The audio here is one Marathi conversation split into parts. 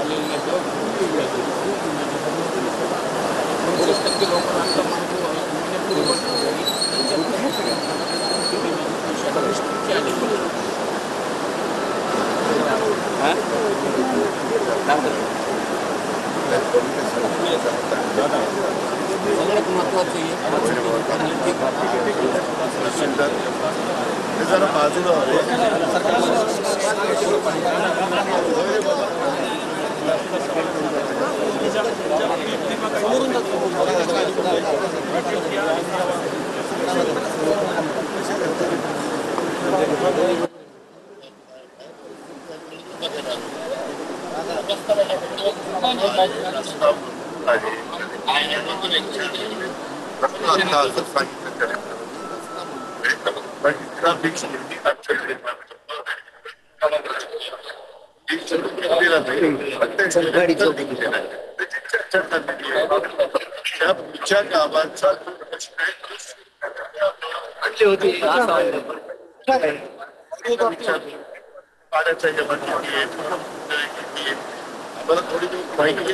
सगळ्यात महत्वाचं जरा बाजूला गावाचा पाण्याच्या आम्हाला थोडी माहिती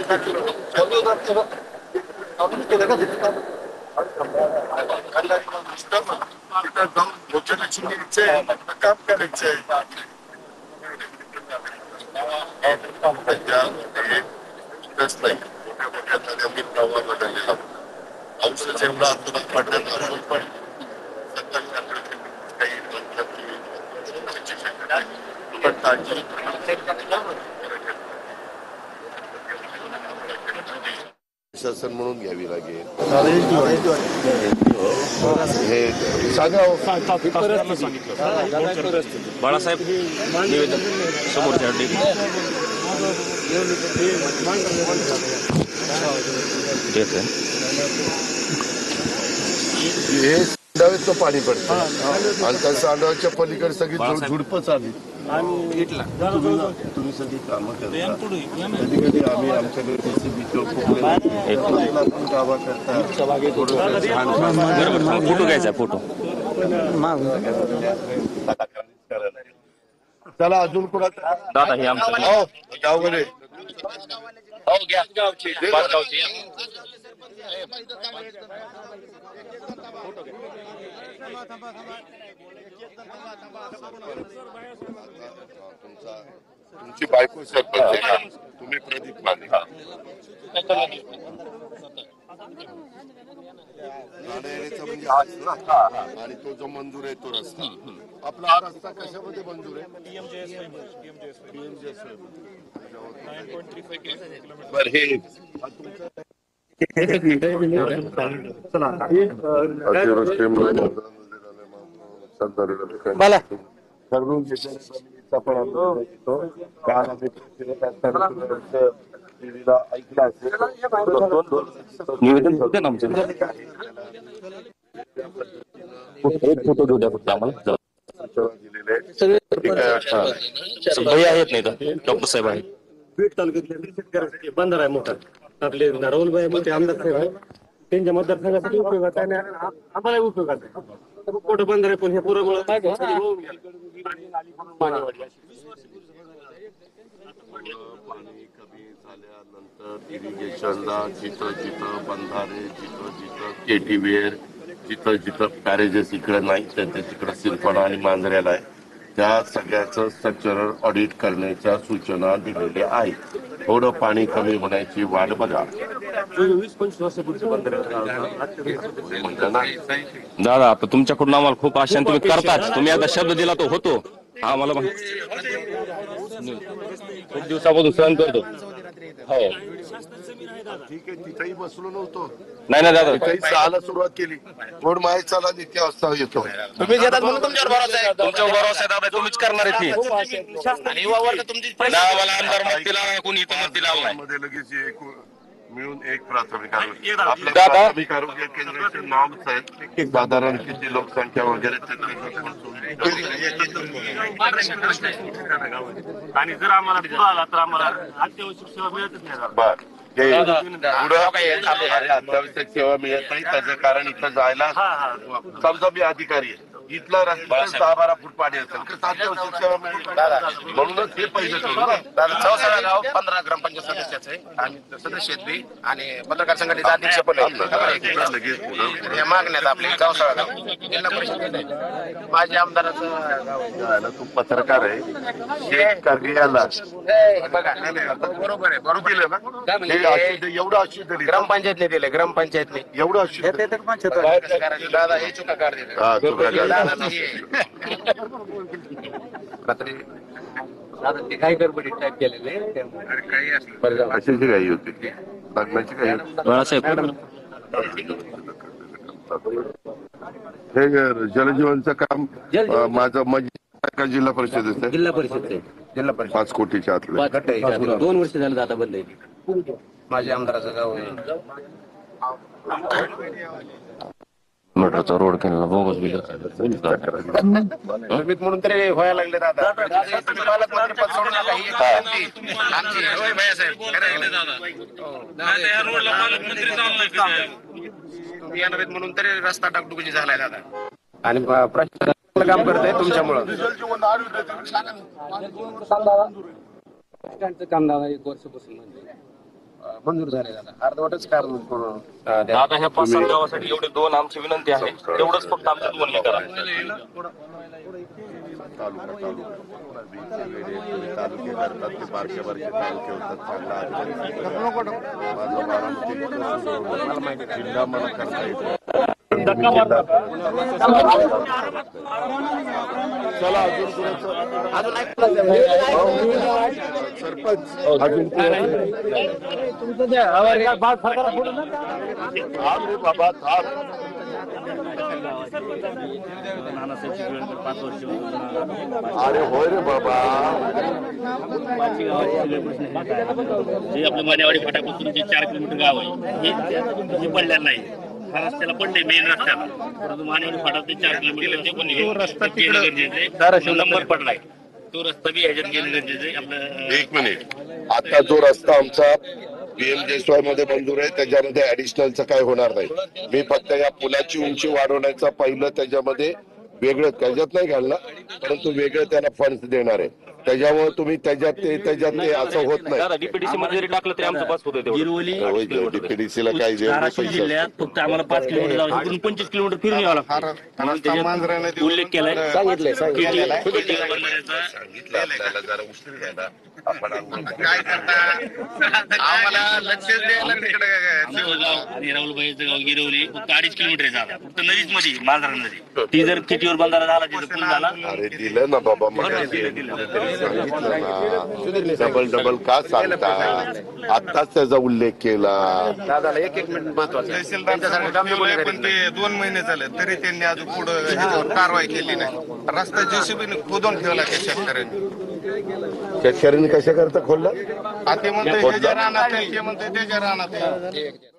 जाऊन भोजनाची घ्यायचंय काम करायचंय नाही मोठ्या मोठ्या नद्या प्रवाह बदललेला औषध एवढा आंदोलन पडल्यानं पण शासन म्हणून घ्यावी लागेल हे बाळासाहेब निवेदन समोरच्या हे सांडवेचं पाणी पडतं आणि त्या सांडवाच्या पलीकडे सगळी झुडपं चालली तुम्ही सगळी कामं करता कधी कधी आम्ही आमच्याकडे गावा करता फोटो घ्यायचा फोटो चला अजून कोणाचा दादा हे आमचं गावकडे तुमची बायको सरपंच आहे तुम्ही प्रदीप माने म्हणजे आज ना आणि तो जो मंजूर आहे तो रस्ता आपला हा रस्ता कशामध्ये मंजूर आहे बरं हे निवेदन होते ना आमचं फोटो घेऊ द्या फक्त आम्हाला भैया आहेत नाही तर डॉक्टर साहेब आहेत बीड तालुक्यातल्या शेतकऱ्यांसाठी बंदर आहे मोठा आपले राहुलभाई मोठे आमदार साहेब आहे त्यांच्या मतदारसंघासाठी उपयोगात आहे आणि आम्हाला उपयोगात आहे मोठं बंदर आहे पण हे पुरं पाणी कमी झाल्यानंतर इरिगेशनला जिथं जिथं बंधारे जिथं जिथं केटीवेर जिथं जिथं पॅरेजेस इकडे नाही त्यांच्या तिकडं सिरफाना आणि मांजऱ्याला आहे त्या सगळ्याचं स्ट्रक्चरल ऑडिट करण्याच्या सूचना दिलेल्या आहेत थोडं पाणी कमी होण्याची वाट बघा 20-25 वर्षापूर्वी बंदर दादा आता तुमच्याकडून आम्हाला खूप आशा तुम्ही करतात तुम्ही आता शब्द दिला तो होतो हा मला खूप दिवसापासून सहन करतो हो ठीक आहे तिथेही बसलो नव्हतो नाही ना दादा तिथेही सहाला सुरुवात केली कोण माहीत चाला नित्य अवस्था येतो तुम्ही घेतात म्हणून तुमच्यावर भरोसा आहे तुमच्यावर भरोसा आहे दादा तुम्हीच करणार आहे ती मला आमदार मत दिला कोणी इथं मत दिला नाही मध्ये लगेच मिळून एक प्राथमिक आरोग्य आपल्या प्राथमिक आरोग्य केंद्राचे नॉर्म्स आहेत साधारण किती लोकसंख्या वगैरे आणि जर आम्हाला आला तर आम्हाला अत्यावश्यक सेवा मिळतच नाही बर अत्यावश्यक सेवा मिळत नाही त्याचं कारण इथं जायला समजा मी अधिकारी आहे इथला रस्ता 10-12 फूट पाणी असेल का 7 वर्षाच्या दादा म्हणूनच हे पहिलं करू ना. दादा चौसाळा गाव 15 ग्रामपंचायत सदस्याचं आहे आणि सदस्य आहेत बी आणि पत्रकार संघटनेचे अध्यक्ष पण आहे. या मागण्यात आपले चौसाळा गाव जिल्हा परिषद माझ्या आमदाराचं गाव आहे. तू पत्रकार आहे शेतकऱ्याला बघा बरोबर आहे बरोबर दिलं ना हे अशी एवढं अशी तरी ग्रामपंचायतने दिले ग्रामपंचायतने एवढं अशी दादा हे चुका कार दिले हा चुका ते काही गडबडी टाईप केलेले काही असलं अशाची काही होती लग्नाची काही हे जलजीवनचं काम माझं का जिल्हा परिषदेचं जिल्हा परिषद जिल्हा परिषद 5 कोटीच्या आतलं 2 वर्ष झालं आता बंद आहे. माझ्या आमदाराचं गाव आहे. मोटरचा रोड केला बोगस बिल तुम्ही म्हणून तरी व्हायला लागले दादा तुम्ही पालकमंत्री पद सोडू नका ही एक विनंती आमची होय भैयासाहेब तुम्ही येणार आहेत म्हणून तरी रस्ता डागडुगी झालाय दादा आणि प्रशासन काम करत आहे तुमच्यामुळं काम दादा 1 वर्षापासून मंजूर झाले दादा अर्धवटच काम करून आता ह्या 5-7 गावासाठी एवढे 2 आमची विनंती आहे तेवढंच फक्त आमच्या 2 हे करा. तालुके करतात ते बारके बारके तालुके होतात जिल्हा मला करता येतो. चला सरपंच अजून बाबा अरे होय रे बाबा जे आपलं मानेवाडी फाट्यापासून जे 4 किलोमीटर गाव आहे हे पडलेलं नाही हा रस्त्याला पडले मेन रस्त्याला परंतु मानेवाडी फाटा ते 4 किलोमीटर ते पण रस्ता गरजेचं नंबर पडलाय तो रस्ता बी ह्याच्यात गेलं गरजेचं आपलं. 1 मिनिट आता जो रस्ता आमचा PMJSY मध्ये मंजूर आहे त्याच्यामध्ये ऍडिशनलचं काय होणार नाही. मी फक्त या पुलाची उंची वाढवण्याचा पहिलं त्याच्यामध्ये वेगळं त्याच्यात नाही घालणार परंतु वेगळं त्याला फंड देणार आहे त्याच्यामुळे तुम्ही त्याच्यात ते असं होत नाही. दादा डीपीडीसी मध्ये जरी टाकलं तरी आमचं पास होतं तेवढं. डीपीडीसीला काय धाराशिव जिल्ह्यात फक्त आम्हाला 5 किलोमीटर जावं लागतं. 25 किलोमीटर फिरून यावं लागतं. उल्लेख केलाय सांगितलेलं जरा उशीर घ्यायला आपण काय करता आम्हाला लक्षच द्यायला तिकडे आणि राहुलबाईचं गाव गिरवली फक्त 2.5 किलोमीटर जातात फक्त नदीच मध्ये मांजरा नदी ती जर कितीवर बंधारा झाला तिथं पूल झाला. अरे दिलं ना बाबा डबल का सांगता आताच त्याचा उल्लेख केला. दादाला एक मिनिट महत्वाचं पण ते 2 महिने झाले तरी त्यांनी अजून पुढे कारवाई केली नाही. रस्ता JCB खोदून ठेवला त्या शेतकऱ्यांनी. शेतकऱ्यांनी कशा करता खोलला ते म्हणते त्याच्या रानात आहे, ते म्हणते त्याच्या रानात आहे.